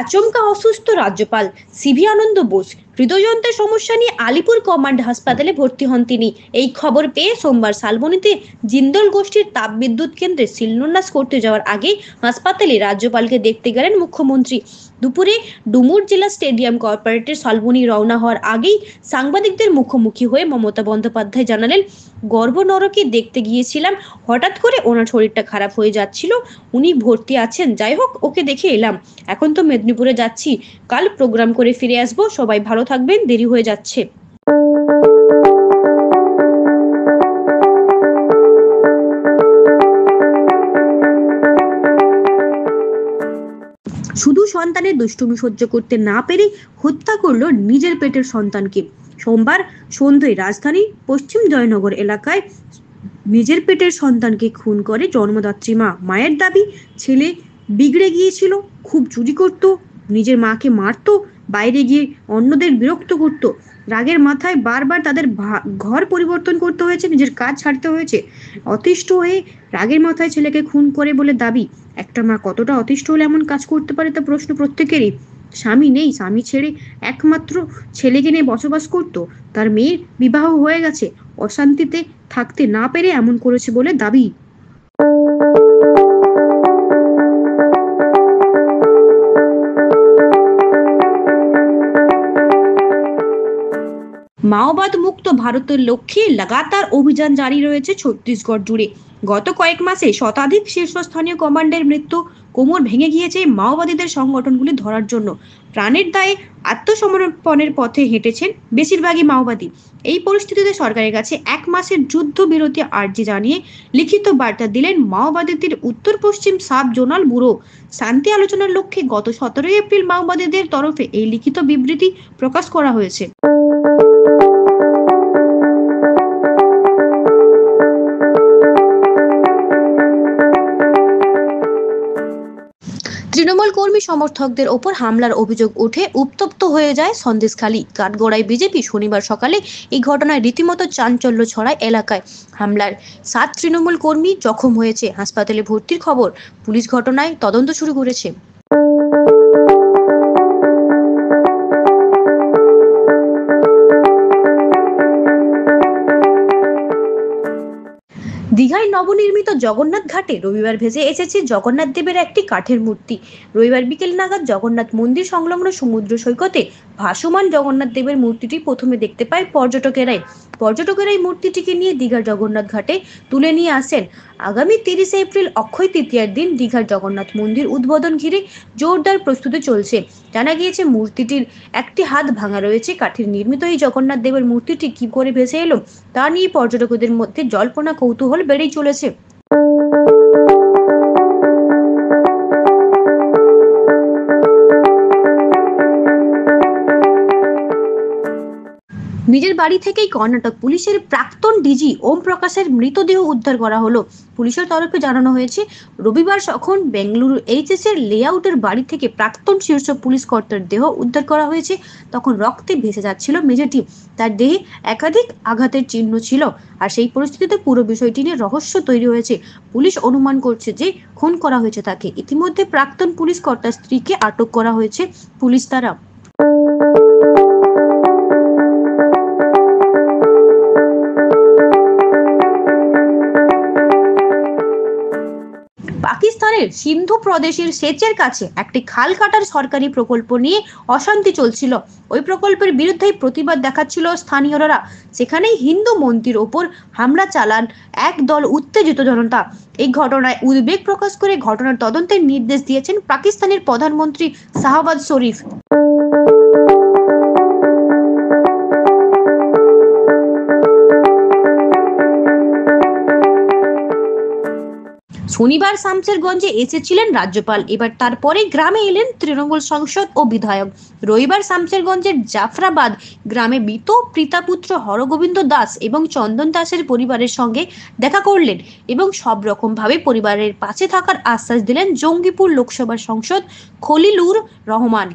আচমকা অসুস্থ রাজ্যপাল সিভি আনন্দ বোস। হৃদযন্ত্রের সমস্যা নিয়ে আলিপুর কমান্ড হাসপাতালে ভর্তি হন তিনি। এই খবর পেয়ে সোমবার শালবনীতে জিন্দল গোষ্ঠীর তাপবিদ্যুৎ কেন্দ্রে শিলান্যাস করতে যাওয়ার আগে হাসপাতালে রাজ্যপালকে দেখতে গেলেন মুখ্যমন্ত্রী। দুপুরে ডুমুর জেলা স্টেডিয়াম কর্পোরেটের শালবনী রওনা হওয়ার আগেই সাংবাদিকদের মুখোমুখি হয়ে মমতা বন্দ্যোপাধ্যায় জানালেন, গর্ভনরকে দেখতে গিয়েছিলাম, হঠাৎ করে ওনার শরীরটা খারাপ হয়ে যাচ্ছিল, উনি ভর্তি আছেন, যাই হোক ওকে দেখে এলাম। এখন তো মেদিনীপুরে যাচ্ছি, কাল প্রোগ্রাম করে ফিরে আসবো। সবাই ভালো থাকবেন, দেরি হয়ে যাচ্ছে। শুধু সন্তানের দুষ্টুমি সহ্য করতে না পেরে হত্যা করলো নিজের পেটের সন্তানকে। সোমবার সন্ধ্যায় রাজধানী পশ্চিম জয়নগর এলাকায় নিজের পেটের সন্তানকে খুন করে জন্মদাত্রী মা। মায়ের দাবি, ছেলে বিগড়ে গিয়েছিল, খুব চুরি করত, নিজের মাকে মারতো, বাইরে গিয়ে অন্যদের বিরক্ত করত। রাগের মাথায় বারবার তাদের ঘর পরিবর্তন করতে হয়েছে, নিজের কাজ ছাড়তে হয়েছে। অতিষ্ঠ হয়ে রাগের মাথায় ছেলেকে খুন করে বলে দাবি। একটা মা কতটা অতিষ্ঠ হলে এমন কাজ করতে পারে তা প্রশ্ন প্রত্যেকেরই। স্বামী নেই, স্বামী ছেড়ে একমাত্র ছেলেকে নিয়ে বসবাস করত, তার মেয়ের বিবাহ হয়ে গেছে, অশান্তিতে থাকতে না পেরে এমন করেছে বলে দাবি। মাওবাদ মুক্ত ভারতের লক্ষ্যে লাগাতার অভিযান জারি রয়েছে ছত্তিশগড় জুড়ে। গত কয়েক মাসে শতাধিক শীর্ষস্থানীয় কমান্ডের মৃত্যু। কোমর ভেঙে গিয়েছে মাওবাদীদের সংগঠনগুলি ধরার জন্য। প্রাণের দায়ে আত্মসমর্পণের পথে হেঁটেছেন বেশিরভাগই মাওবাদী। এই পরিস্থিতিতে সরকারের কাছে 1 মাসের যুদ্ধবিরতি আর্জি জানিয়ে লিখিত বার্তা দিলেন মাওবাদীদের উত্তর পশ্চিম সাব জোনাল ব্যুরো। শান্তি আলোচনার লক্ষ্যে গত 17 এপ্রিল মাওবাদীদের তরফে এই লিখিত বিবৃতি প্রকাশ করা হয়েছে। তৃণমূল কর্মী সমর্থকদের ওপর হামলার অভিযোগ উঠে উত্তপ্ত হয়ে যায় সন্দেশখালী। কাঠগড়ায় বিজেপি। শনিবার সকালে এই ঘটনায় রীতিমতো চাঞ্চল্য ছড়ায় এলাকায়। হামলার 7 তৃণমূল কর্মী জখম হয়েছে, হাসপাতালে ভর্তির খবর। পুলিশ ঘটনায় তদন্ত শুরু করেছে। দীঘায় নবনির্মিত জগন্নাথ ঘাটে রবিবার ভেসে এসেছে জগন্নাথ দেবের একটি কাঠের মূর্তি। রবিবার বিকেল নাগাদ জগন্নাথ মন্দির সংলগ্ন সমুদ্র সৈকতে ভাসমান জগন্নাথ দেবের মূর্তিটি প্রথমে দেখতে পায় পর্যটকেরাই। এই মূর্তিটিকে নিয়ে দীঘার জগন্নাথ ঘাটে তুলে নিয়ে আসেন। আগামী 30 এপ্রিল অক্ষয় তৃতীয়ার দিন দীঘার জগন্নাথ মন্দির উদ্বোধন ঘিরে জোরদার প্রস্তুতি চলছে। জানা গিয়েছে মূর্তিটির একটি হাত ভাঙা রয়েছে। কাঠের নির্মিত এই জগন্নাথ দেবের মূর্তিটি কি করে ভেসে এলো তা নিয়ে পর্যটকদের মধ্যে জল্পনা কৌতূহল বেড়েই চলেছে। নিজের বাড়ি থেকেই কর্ণাটক পুলিশের প্রাক্তন ডিজি ওম প্রকাশের মৃতদেহ উদ্ধার করা হলো। পুলিশের তরফে জানানো হয়েছে, রবিবার সখন বেঙ্গালুরু এইচএস এর লেআউটের বাড়ি থেকে প্রাক্তন শীর্ষ পুলিশ কর্তার দেহ উদ্ধার করা হয়েছে। তখন রক্তে ভেসে যাচ্ছিল মেঝেটি। তার দেহে একাধিক আঘাতের চিহ্ন ছিল। আর সেই পরিস্থিতিতে পুরো বিষয়টি নিয়ে রহস্য তৈরি হয়েছে। পুলিশ অনুমান করছে যে খুন করা হয়েছে তাকে। ইতিমধ্যে প্রাক্তন পুলিশ কর্তার স্ত্রীকে আটক করা হয়েছে পুলিশ দ্বারা। পাকিস্তানের সিন্ধু প্রদেশের সেচের কাছে একটি খাল কাটার সরকারি প্রকল্প নিয়ে অশান্তি চলছিল। ওই প্রকল্পের বিরুদ্ধে প্রতিবাদ দেখাচ্ছিল স্থানীয়রা। সেখানেই হিন্দু মন্দির ওপর হামলা চালান এক দল উত্তেজিত জনতা। এই ঘটনায় উদ্বেগ প্রকাশ করে ঘটনার তদন্তের নির্দেশ দিয়েছেন পাকিস্তানের প্রধানমন্ত্রী শাহবাজ শরীফ। শনিবার শামশেরগঞ্জে এসেছিলেন রাজ্যপাল। এবার তারপরে গ্রামে এলেন তৃণমূল সাংসদ ও বিধায়ক। রবিবার শামশেরগঞ্জের জাফরাবাদ গ্রামে মৃত পিতাপুত্র হরগোবিন্দ দাস এবং চন্দন দাসের পরিবারের সঙ্গে দেখা করলেন এবং সব রকম ভাবে পরিবারের পাশে থাকার আশ্বাস দিলেন জঙ্গিপুর লোকসভার সাংসদ খলিলুর রহমান।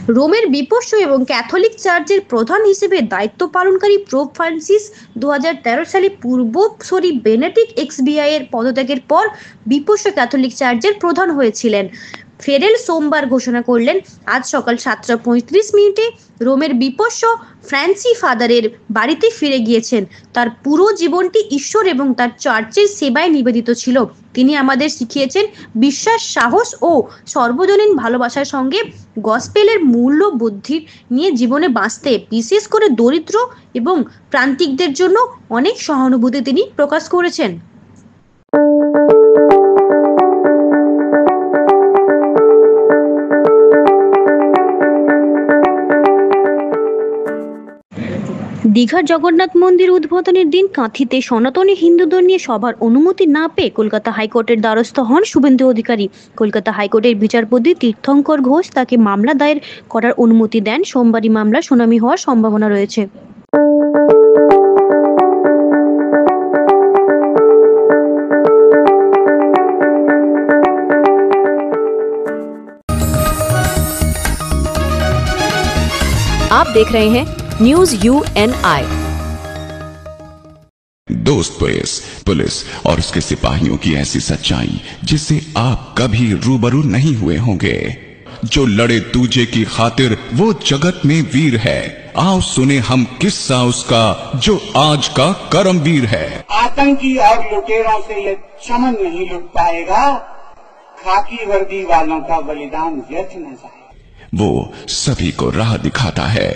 রোমের বিপস্য এবং ক্যাথলিক চার্চের প্রধান হিসেবে দায়িত্ব পালনকারী পোপ ফ্রান্সিস 2013 সালে পূর্বসূরি বেনেডিক্ট এক্সবিআই এর পদত্যাগের পর বিপস্য ক্যাথলিক চার্চের প্রধান হয়েছিলেন। ফেরেল সোমবার ঘোষণা করলেন, আজ সকাল 7:35 রোমের বিপস্য ফ্রান্সি ফাদারের বাড়িতে ফিরে গিয়েছেন। তার পুরো জীবনটি ঈশ্বর এবং তার চার্চের সেবায় নিবেদিত ছিল। তিনি আমাদের শিখিয়েছেন বিশ্বাস, সাহস ও সর্বজনীন ভালোবাসার সঙ্গে গসপেলের মূল্যবোধ নিয়ে জীবনে বাঁচতে, বিশেষ করে দরিদ্র এবং প্রান্তিকদের জন্য অনেক সহানুভূতি তিনি প্রকাশ করেছেন। দীঘার জগন্নাথ মন্দির উদ্বোধনের দিন কাঁথিতে সনাতনী হিন্দুদের নিয়ে সভার অনুমতি না পেয়ে কলকাতা হাইকোর্টের দ্বারস্থ হন শুভেন্দু অধিকারী। কলকাতা হাইকোর্টের বিচারপতি তীর্থঙ্কর ঘোষ তাকে মামলা দায়ের করার অনুমতি দেন। সোমবারই মামলা শুনানি হওয়ার সম্ভাবনা রয়েছে। आप देख रहे हैं न्यूज UNI। दोस्त पुलिस और उसके सिपाहियों की ऐसी सच्चाई जिससे आप कभी रूबरू नहीं हुए होंगे। जो लड़े दूजे की खातिर वो जगत में वीर है। आओ सुने हम किस्सा उसका जो आज का कर्मवीर है। आतंकी और लुटेरों से ये चमन नहीं लुट पाएगा, खाकी वर्दी वालों का बलिदान व्यर्थ न जाए। वो सभी को राह दिखाता है,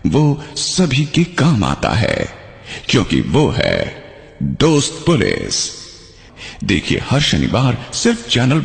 वो सभी के काम आता है, क्योंकि वो है दोस्त पुलिस। देखिए हर शनिवार सिर्फ चैनल